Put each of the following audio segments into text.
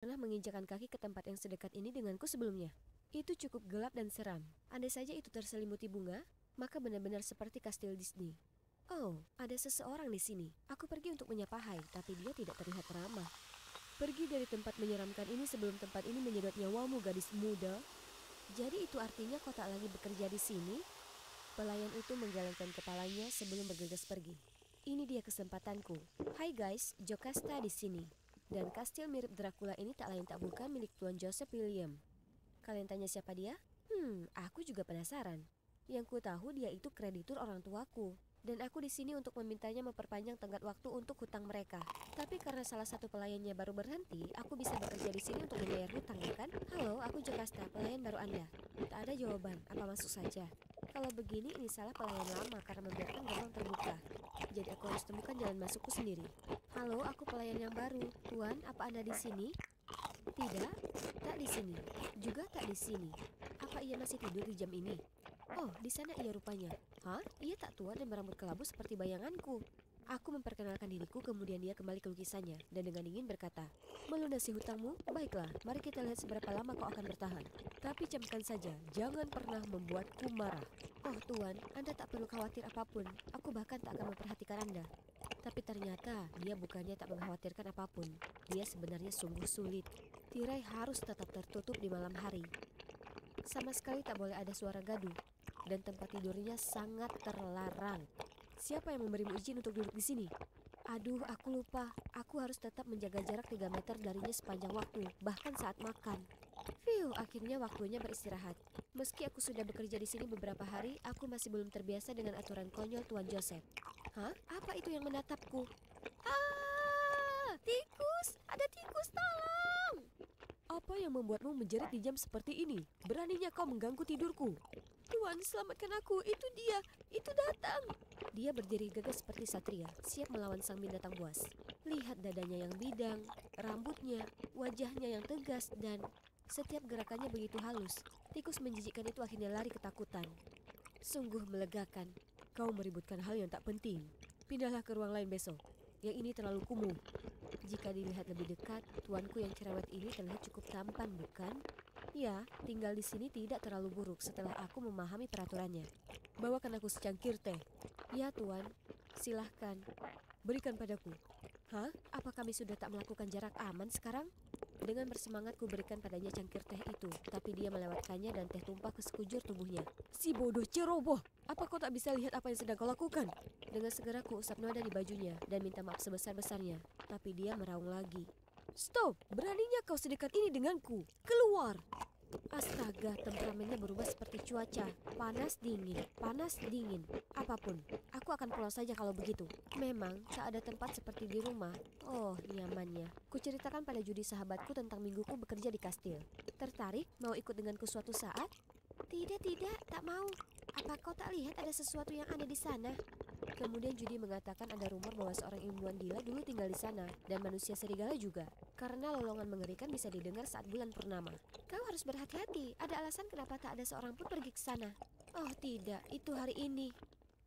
pernah menginjakan kaki ke tempat yang sedekat ini denganku sebelumnya. Itu cukup gelap dan seram. Andai saja itu terselimuti bunga, maka benar-benar seperti kastil Disney. Oh, ada seseorang di sini. Aku pergi untuk menyapa Hai, tapi dia tidak terlihat ramah. Pergi dari tempat menyeramkan ini sebelum tempat ini menyedot nyawamu, gadis muda. Jadi itu artinya kau tak lagi bekerja di sini? Pelayan itu menggelengkan kepalanya sebelum bergegas pergi. Ini dia kesempatanku. Hai guys, Jocasta di sini. Dan kastil mirip Dracula ini tak lain tak bukan milik Tuan Joseph William. Kalian tanya siapa dia? Aku juga penasaran. Yang ku tahu dia itu kreditur orang tuaku. Dan aku di sini untuk memintanya memperpanjang tenggat waktu untuk hutang mereka. Tapi karena salah satu pelayannya baru berhenti, aku bisa bekerja di sini untuk membayar hutang, ya kan? Halo, aku Jocasta, pelayan baru Anda. Tak ada jawaban, apa masuk saja? Kalau begini ini salah pelayan lama karena membiarkan gerbang terbuka. Jadi aku harus temukan jalan masukku sendiri. Halo, aku pelayan yang baru. Tuan, apa Anda di sini? Tidak, tak di sini. Juga tak di sini. Apa ia masih tidur di jam ini? Oh, di sana ia rupanya. Hah? Ia tak tua dan berambut kelabu seperti bayanganku. Aku memperkenalkan diriku, kemudian dia kembali ke lukisannya dan dengan dingin berkata, melunasi hutangmu? Baiklah, mari kita lihat seberapa lama kau akan bertahan. Tapi camkan saja, jangan pernah membuatku marah. Oh Tuan, Anda tak perlu khawatir apapun. Aku bahkan tak akan memperhatikan Anda. Tapi ternyata dia bukannya tak mengkhawatirkan apapun. Dia sebenarnya sungguh sulit. Tirai harus tetap tertutup di malam hari. Sama sekali tak boleh ada suara gaduh. Dan tempat tidurnya sangat terlarang. Siapa yang memberimu izin untuk duduk di sini? Aduh, aku lupa. Aku harus tetap menjaga jarak 3 meter darinya sepanjang waktu, bahkan saat makan. Akhirnya waktunya beristirahat. Meski aku sudah bekerja di sini beberapa hari, aku masih belum terbiasa dengan aturan konyol Tuan Joseph. Hah? Apa itu yang menatapku? Ah! Tikus! Ada tikus, tolong! Apa yang membuatmu menjerit di jam seperti ini? Beraninya kau mengganggu tidurku. Tuan, selamatkan aku. Itu dia. Itu datang. Dia berdiri gagah seperti satria, siap melawan sang binatang buas. Lihat dadanya yang bidang, rambutnya, wajahnya yang tegas, dan setiap gerakannya begitu halus. Tikus menjijikkan itu akhirnya lari ketakutan. Sungguh melegakan. Kau meributkan hal yang tak penting. Pindahlah ke ruang lain besok. Yang ini terlalu kumuh. Jika dilihat lebih dekat, tuanku yang cerewet ini terlihat cukup tampan, bukan? Ya, tinggal di sini tidak terlalu buruk setelah aku memahami peraturannya. Bawakan aku secangkir teh. Ya, Tuan. Silahkan. Berikan padaku. Hah? Apa kami sudah tak melakukan jarak aman sekarang? Dengan bersemangat ku berikan padanya cangkir teh itu, tapi dia melewatkannya dan teh tumpah ke sekujur tubuhnya. Si bodoh ceroboh! Apa kau tak bisa lihat apa yang sedang kau lakukan? Dengan segera ku usap noda di bajunya dan minta maaf sebesar-besarnya, tapi dia meraung lagi. Stop! Beraninya kau sedekat ini denganku! Keluar! Astaga, temperamennya berubah seperti cuaca. Panas dingin, apapun. Aku akan pulang saja kalau begitu. Memang tak ada tempat seperti di rumah. Oh, nyamannya. Kuceritakan pada Judy sahabatku tentang mingguku bekerja di kastil. Tertarik? Mau ikut denganku suatu saat? Tidak, tak mau. Apa kau tak lihat ada sesuatu yang aneh di sana? Kemudian Judy mengatakan ada rumor bahwa seorang ilmuwan gila dulu tinggal di sana, dan manusia serigala juga. Karena lolongan mengerikan bisa didengar saat bulan purnama. Kau harus berhati-hati, ada alasan kenapa tak ada seorang pun pergi ke sana. Oh tidak, itu hari ini.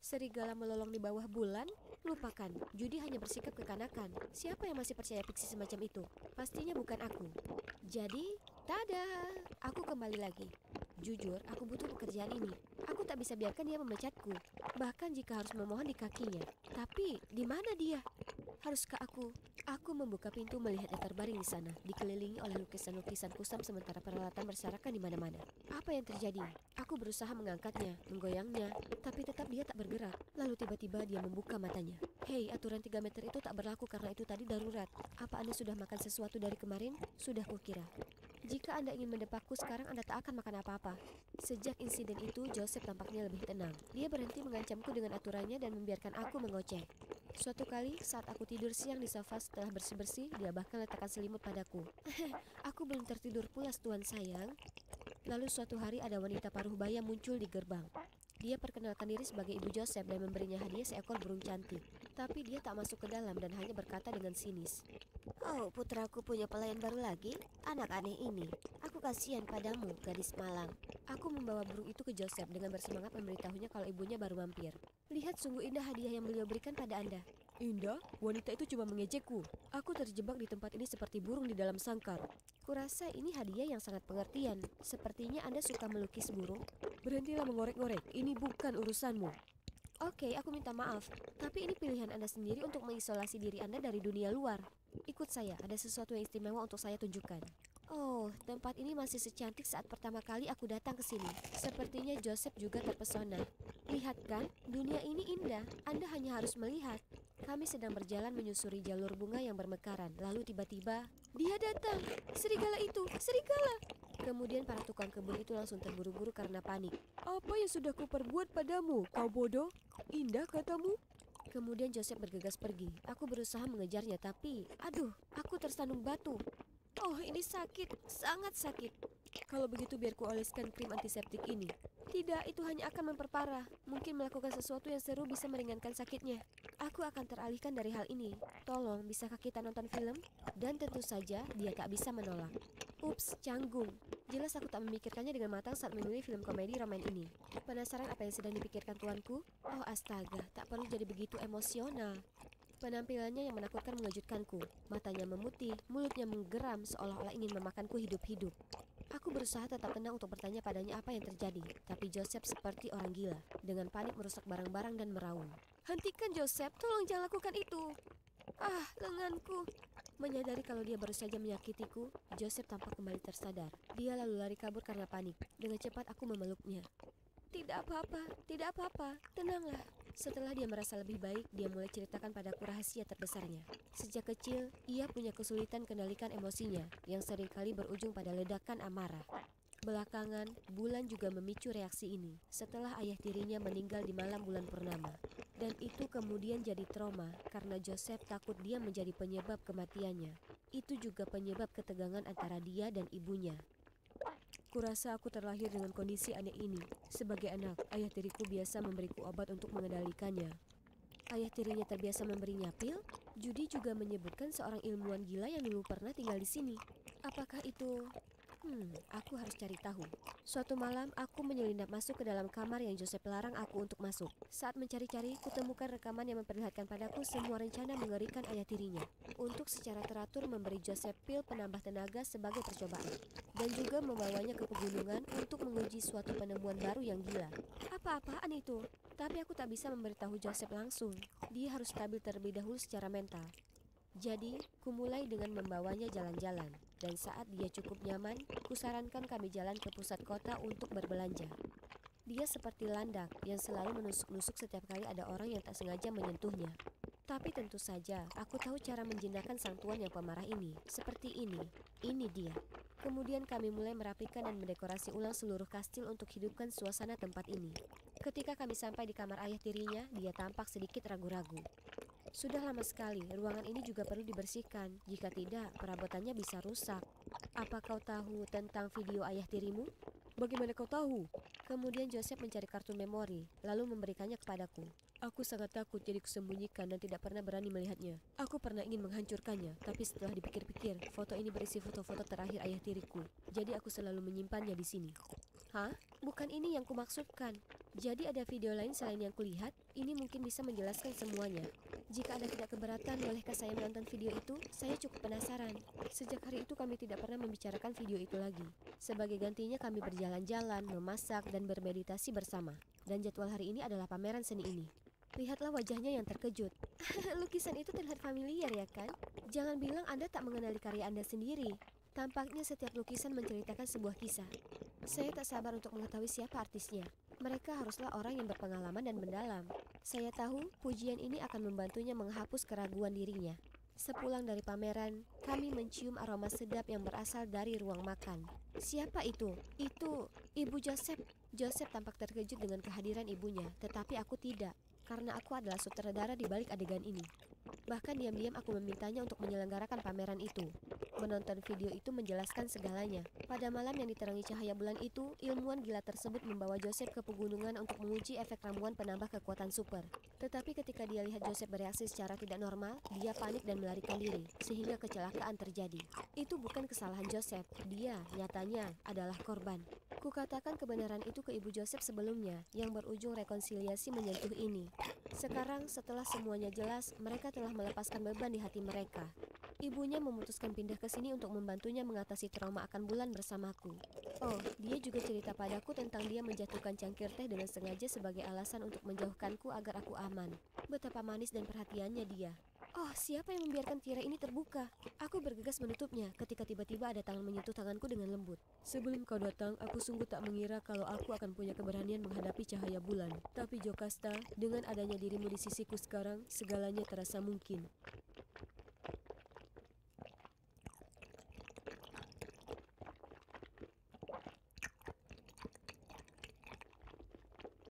Serigala melolong di bawah bulan? Lupakan, Judy hanya bersikap kekanakan. Siapa yang masih percaya fiksi semacam itu? Pastinya bukan aku. Jadi, tada, aku kembali lagi. Jujur, aku butuh pekerjaan ini. Aku tak bisa biarkan dia memecatku, bahkan jika harus memohon di kakinya. Tapi, di mana dia? Haruskah aku? Aku membuka pintu melihatnya terbaring di sana, dikelilingi oleh lukisan-lukisan kusam sementara peralatan berserakan di mana-mana. Apa yang terjadi? Aku berusaha mengangkatnya, menggoyangnya, tapi tetap dia tak bergerak. Lalu tiba-tiba dia membuka matanya. Hei, aturan 3 meter itu tak berlaku karena itu tadi darurat. Apa Anda sudah makan sesuatu dari kemarin? Sudah kukira. Jika Anda ingin mendepakku sekarang, Anda tak akan makan apa-apa. Sejak insiden itu, Joseph tampaknya lebih tenang. Dia berhenti mengancamku dengan aturannya dan membiarkan aku mengoceh. Suatu kali, saat aku tidur siang di sofa setelah bersih-bersih, dia bahkan letakkan selimut padaku. Aku belum tertidur pulas, Tuan sayang. Lalu suatu hari ada wanita paruh baya muncul di gerbang. Dia perkenalkan diri sebagai ibu Joseph dan memberinya hadiah seekor burung cantik. Tapi dia tak masuk ke dalam dan hanya berkata dengan sinis, "Oh, putraku punya pelayan baru lagi? Anak aneh ini. Aku kasihan padamu, gadis malang." Aku membawa burung itu ke Joseph dengan bersemangat memberitahunya kalau ibunya baru mampir. "Lihat, sungguh indah hadiah yang beliau berikan pada Anda." Indah, wanita itu cuma mengejekku. Aku terjebak di tempat ini seperti burung di dalam sangkar. Kurasa ini hadiah yang sangat pengertian. Sepertinya Anda suka melukis burung. Berhentilah mengorek-ngorek, ini bukan urusanmu. Oke, aku minta maaf. Tapi ini pilihan Anda sendiri untuk mengisolasi diri Anda dari dunia luar. Ikut saya, ada sesuatu yang istimewa untuk saya tunjukkan. Oh, tempat ini masih secantik saat pertama kali aku datang ke sini. Sepertinya Joseph juga terpesona. Lihat kan, dunia ini indah. Anda hanya harus melihat. Kami sedang berjalan menyusuri jalur bunga yang bermekaran. Lalu tiba-tiba, dia datang. Serigala itu, serigala. Kemudian para tukang kebun itu langsung terburu-buru karena panik. Apa yang sudah kuperbuat padamu, kau bodoh? Indah katamu? Kemudian Joseph bergegas pergi. Aku berusaha mengejarnya tapi, aduh, aku tersandung batu. Oh, ini sakit, sangat sakit. Kalau begitu biar ku oleskan krim antiseptik ini. Tidak, itu hanya akan memperparah. Mungkin melakukan sesuatu yang seru bisa meringankan sakitnya. Aku akan teralihkan dari hal ini. Tolong, bisakah kita nonton film? Dan tentu saja, dia tak bisa menolak. Ups, canggung. Jelas aku tak memikirkannya dengan matang saat memilih film komedi roman ini. Penasaran apa yang sedang dipikirkan tuanku? Oh astaga, tak perlu jadi begitu emosional. Penampilannya yang menakutkan mengejutkanku. Matanya memutih, mulutnya menggeram seolah-olah ingin memakanku hidup-hidup. Aku berusaha tetap tenang untuk bertanya padanya apa yang terjadi. Tapi Joseph seperti orang gila. Dengan panik merusak barang-barang dan meraung. Hentikan Joseph, tolong jangan lakukan itu. Ah, lenganku. Menyadari kalau dia baru saja menyakitiku, Joseph tampak kembali tersadar. Dia lalu lari kabur karena panik. Dengan cepat aku memeluknya. Tidak apa-apa, tidak apa-apa, tenanglah. Setelah dia merasa lebih baik, dia mulai ceritakan padaku rahasia terbesarnya. Sejak kecil, ia punya kesulitan kendalikan emosinya, yang seringkali berujung pada ledakan amarah. Belakangan, bulan juga memicu reaksi ini, setelah ayah tirinya meninggal di malam bulan purnama. Dan itu kemudian jadi trauma, karena Joseph takut dia menjadi penyebab kematiannya. Itu juga penyebab ketegangan antara dia dan ibunya. Kurasa aku terlahir dengan kondisi aneh ini. Sebagai anak, ayah tiriku biasa memberiku obat untuk mengendalikannya. Ayah tirinya terbiasa memberinya pil. Judy juga menyebutkan seorang ilmuwan gila yang dulu pernah tinggal di sini. Apakah itu... aku harus cari tahu. Suatu malam, aku menyelinap masuk ke dalam kamar yang Joseph larang aku untuk masuk. Saat mencari-cari, kutemukan rekaman yang memperlihatkan padaku semua rencana mengerikan ayah tirinya untuk secara teratur memberi Joseph pil penambah tenaga sebagai percobaan, dan juga membawanya ke pegunungan untuk menguji suatu penemuan baru yang gila. Apa-apaan itu? Tapi aku tak bisa memberitahu Joseph langsung. Dia harus stabil terlebih dahulu secara mental. Jadi, kumulai dengan membawanya jalan-jalan. Dan saat dia cukup nyaman, kusarankan kami jalan ke pusat kota untuk berbelanja. Dia seperti landak yang selalu menusuk-nusuk setiap kali ada orang yang tak sengaja menyentuhnya. Tapi tentu saja, aku tahu cara menjinakkan sang tuan yang pemarah ini. Seperti ini. Ini dia. Kemudian kami mulai merapikan dan mendekorasi ulang seluruh kastil untuk hidupkan suasana tempat ini. Ketika kami sampai di kamar ayah tirinya, dia tampak sedikit ragu-ragu. Sudah lama sekali, ruangan ini juga perlu dibersihkan. Jika tidak, perabotannya bisa rusak. Apa kau tahu tentang video ayah tirimu? Bagaimana kau tahu? Kemudian Joseph mencari kartu memori, lalu memberikannya kepadaku. Aku sangat takut jadi kusembunyikan dan tidak pernah berani melihatnya. Aku pernah ingin menghancurkannya, tapi setelah dipikir-pikir, foto ini berisi foto-foto terakhir ayah tiriku. Jadi aku selalu menyimpannya di sini. Hah? Bukan ini yang kumaksudkan. Jadi ada video lain selain yang kulihat? Ini mungkin bisa menjelaskan semuanya. Jika Anda tidak keberatan, bolehkah saya menonton video itu? Saya cukup penasaran. Sejak hari itu kami tidak pernah membicarakan video itu lagi. Sebagai gantinya kami berjalan-jalan, memasak, dan bermeditasi bersama. Dan jadwal hari ini adalah pameran seni ini. Lihatlah wajahnya yang terkejut. Lukisan itu terlihat familiar ya kan? Jangan bilang Anda tak mengenali karya Anda sendiri. Tampaknya setiap lukisan menceritakan sebuah kisah. Saya tak sabar untuk mengetahui siapa artisnya. Mereka haruslah orang yang berpengalaman dan mendalam. Saya tahu pujian ini akan membantunya menghapus keraguan dirinya. Sepulang dari pameran, kami mencium aroma sedap yang berasal dari ruang makan. Siapa itu? Itu Ibu Joseph. Joseph tampak terkejut dengan kehadiran ibunya, tetapi aku tidak, karena aku adalah sutradara di balik adegan ini. Bahkan diam-diam aku memintanya untuk menyelenggarakan pameran itu. Menonton video itu menjelaskan segalanya. Pada malam yang diterangi cahaya bulan itu, ilmuwan gila tersebut membawa Joseph ke pegunungan untuk menguji efek ramuan penambah kekuatan super. Tetapi ketika dia lihat Joseph bereaksi secara tidak normal, dia panik dan melarikan diri, sehingga kecelakaan terjadi. Itu bukan kesalahan Joseph, dia nyatanya adalah korban. Kukatakan kebenaran itu ke Ibu Joseph sebelumnya, yang berujung rekonsiliasi menyentuh ini. Sekarang, setelah semuanya jelas, mereka telah melepaskan beban di hati mereka. Ibunya memutuskan pindah ke sini untuk membantunya mengatasi trauma akan bulan bersamaku. Oh, dia juga cerita padaku tentang dia menjatuhkan cangkir teh dengan sengaja sebagai alasan untuk menjauhkanku agar aku aman. Betapa manis dan perhatiannya dia. Oh, siapa yang membiarkan tirai ini terbuka? Aku bergegas menutupnya ketika tiba-tiba ada tangan menyentuh tanganku dengan lembut. Sebelum kau datang, aku sungguh tak mengira kalau aku akan punya keberanian menghadapi cahaya bulan. Tapi Jocasta, dengan adanya dirimu di sisiku sekarang, segalanya terasa mungkin.